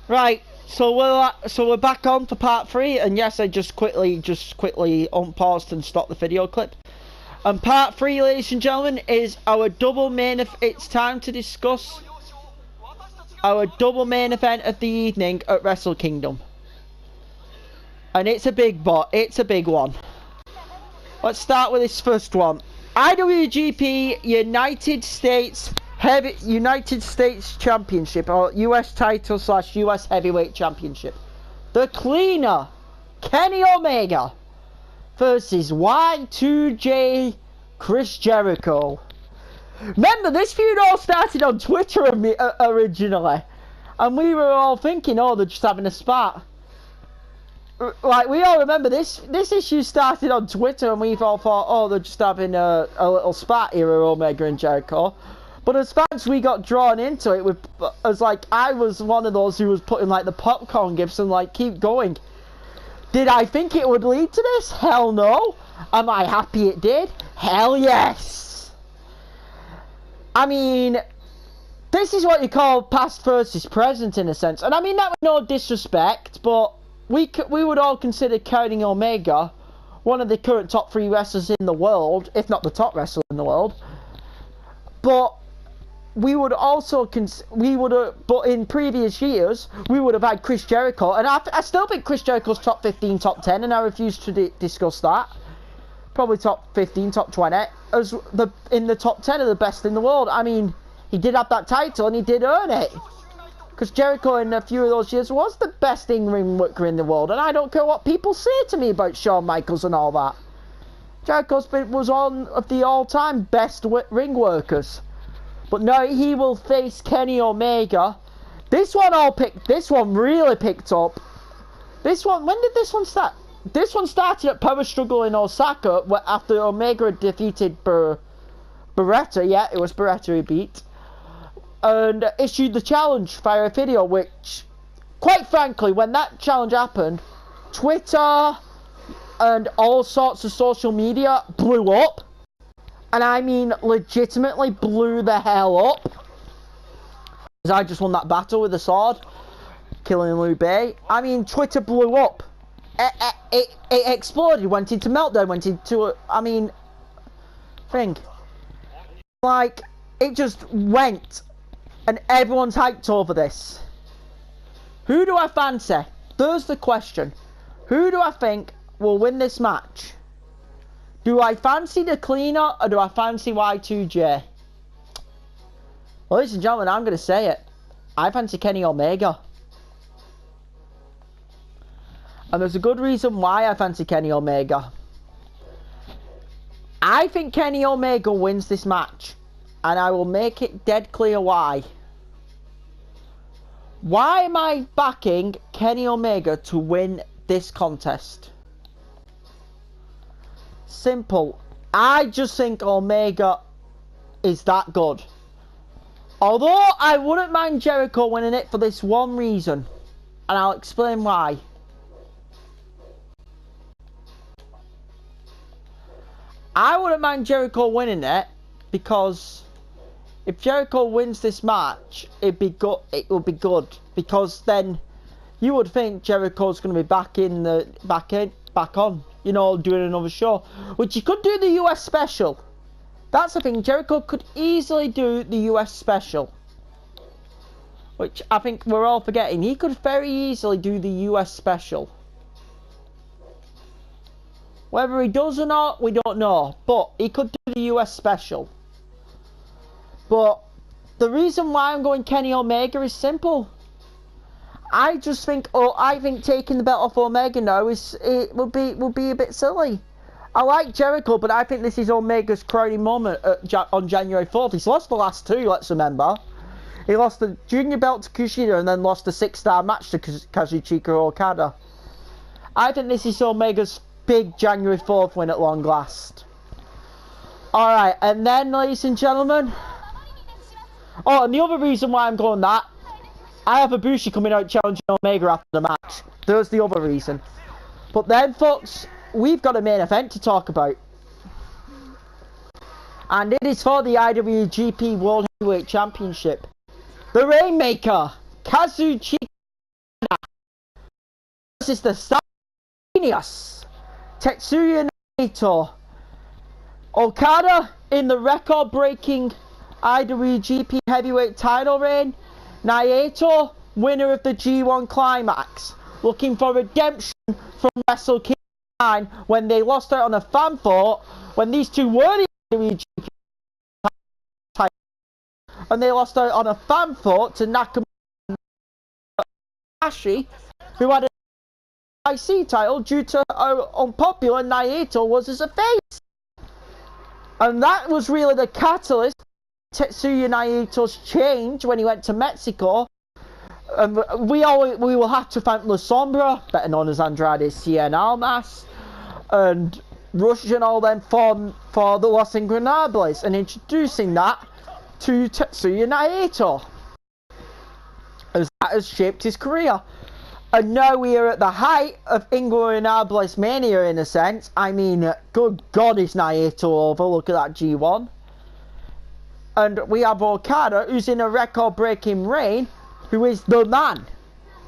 Right, so we're back on for part 3, and yes, I just quickly unpaused and stopped the video clip. And part 3, ladies and gentlemen, is our double main. It's time to discuss our double main event of the evening at Wrestle Kingdom, and it's a big one. Let's start with this first one. IWGP United States Championship, or US title / US Heavyweight Championship. The Cleaner, Kenny Omega, versus Y2J Chris Jericho. Remember, this feud all started on Twitter originally, and we were all thinking, oh, they're just having a spat. Like, we all remember this issue started on Twitter, and we've all thought, oh, they're just having a little spat here, Omega and Jericho. But as fans, we got drawn into it as like, I was one of those who was putting like the popcorn gifts and like, keep going. Did I think it would lead to this? Hell no. Am I happy it did? Hell yes. I mean, this is what you call past versus present in a sense. And I mean that with no disrespect, but we would all consider Kenny Omega one of the current top 3 wrestlers in the world, if not the top wrestler in the world. But we would also but in previous years we would have had Chris Jericho, and I still think Chris Jericho's top 15, top 10, and I refuse to discuss that. Probably top 15, top 20 as in the top 10 of the best in the world. I mean, he did have that title and he did earn it, because Jericho in a few of those years was the best in-ring worker in the world, and I don't care what people say to me about Shawn Michaels and all that. Jericho was one of the all-time best ring workers. But now he will face Kenny Omega. This one really picked up. When did this one start? This one started at Power Struggle in Osaka after Omega had defeated Beretta. Yeah, it was Beretta he beat. And issued the challenge via a video, which, quite frankly, when that challenge happened, Twitter and all sorts of social media blew up. And I mean, legitimately blew the hell up. Because I just won that battle with a sword, killing Liu Bei. I mean, Twitter blew up. It exploded, went into meltdown, went into, like, it just went. And everyone's hyped over this. Who do I fancy? There's the question. Who do I think will win this match? Do I fancy the Cleaner, or do I fancy Y2J? Well, ladies and gentlemen, I'm going to say it. I fancy Kenny Omega. And there's a good reason why I fancy Kenny Omega. I think Kenny Omega wins this match. And I will make it dead clear why. Why am I backing Kenny Omega to win this contest? Simple. I just think Omega is that good. Although I wouldn't mind Jericho winning it for this one reason, and I'll explain why. I wouldn't mind Jericho winning it because if Jericho wins this match, it would be good, because then you would think Jericho's going to be back on. You know, doing another show, which he could do the US special. That's the thing, Jericho could easily do the US special, which I think we're all forgetting. He could very easily do the US special. Whether he does or not, we don't know, but he could do the US special. But the reason why I'm going Kenny Omega is simple. I think taking the belt off Omega now will be a bit silly. I like Jericho, but I think this is Omega's crowning moment on January 4th. He's lost the last 2, let's remember. He lost the junior belt to Kushida and then lost a 6-star match to Kazuchika Okada. I think this is Omega's big January 4th win at long last. Alright, and then, ladies and gentlemen. Oh, and the other reason why I'm going that, I have Ibushi coming out challenging Omega after the match. There's the other reason. But then, folks, we've got a main event to talk about. And it is for the IWGP World Heavyweight Championship. The Rainmaker, Kazuchika This is the genius Tetsuya Naito. Okada in the record-breaking IWGP Heavyweight title reign. Naito, winner of the G1 Climax, looking for redemption from Wrestle Kingdom 9 when they lost out on a fan vote, when these two were the IWGP title, and they lost out on a fan vote to Nakamura and Hashi, who had a IC title due to how unpopular Naito was as a face. And that was really the catalyst Tetsuya Naito's change when he went to Mexico. We will have to thank La Sombra, better known as Andrade Cien Almas, and Rush and all them for the Los Ingobernables, and introducing that to Tetsuya Naito, as that has shaped his career. And now we are at the height of Ingobernables mania, in a sense. I mean, good God, is Naito over? Look at that G1. And we have Okada, who's in a record-breaking reign, who is the man.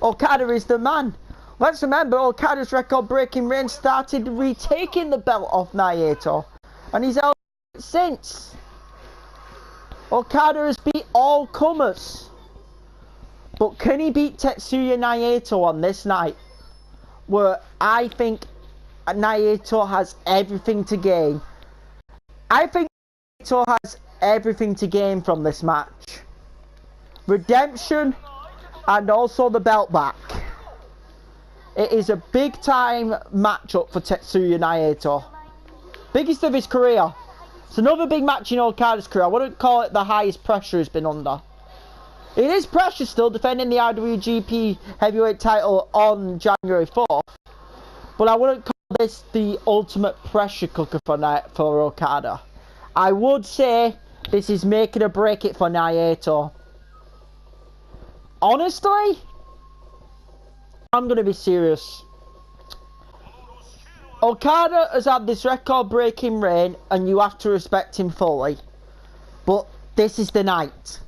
Okada is the man. Let's remember, Okada's record-breaking reign started retaking the belt off Naito, and he's held it since. Okada has beat all comers. But can he beat Tetsuya Naito on this night, where I think Naito has everything to gain? I think Naito has everything to gain from this match. Redemption and also the belt back. It is a big time matchup for Tetsuya Naito. Biggest of his career. It's another big match in Okada's career. I wouldn't call it the highest pressure he's been under. It is pressure still, defending the IWGP Heavyweight title on January 4th. But I wouldn't call this the ultimate pressure cooker for Okada. I would say this is making or break it for Naito. Honestly, I'm going to be serious. Okada has had this record-breaking reign, and you have to respect him fully. But this is the night.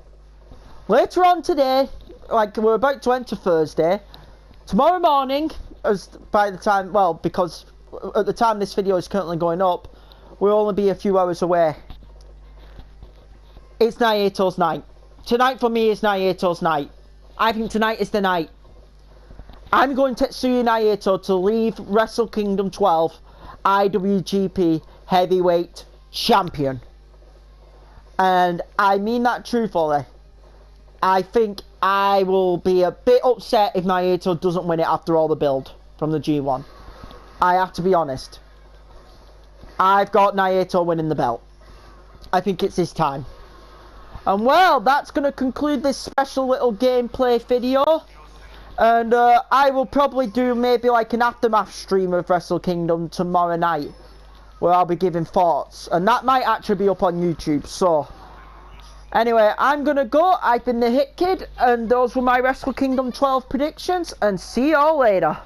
Later on today, like we're about to enter Thursday, tomorrow morning, as by the time, well, because at the time this video is currently going up, we'll only be a few hours away. It's Naito's night. Tonight for me is Naito's night. I think tonight is the night. I'm going Tetsuya Naito to leave Wrestle Kingdom 12 IWGP Heavyweight Champion. And I mean that truthfully. I think I will be a bit upset if Naito doesn't win it after all the build from the G1. I have to be honest. I've got Naito winning the belt. I think it's his time. And well, that's going to conclude this special little gameplay video. And I will probably do maybe like an aftermath stream of Wrestle Kingdom tomorrow night, where I'll be giving thoughts. And that might actually be up on YouTube, so... Anyway, I'm gonna go. I've been the Hit Kid, and those were my Wrestle Kingdom 12 predictions, and see y'all later.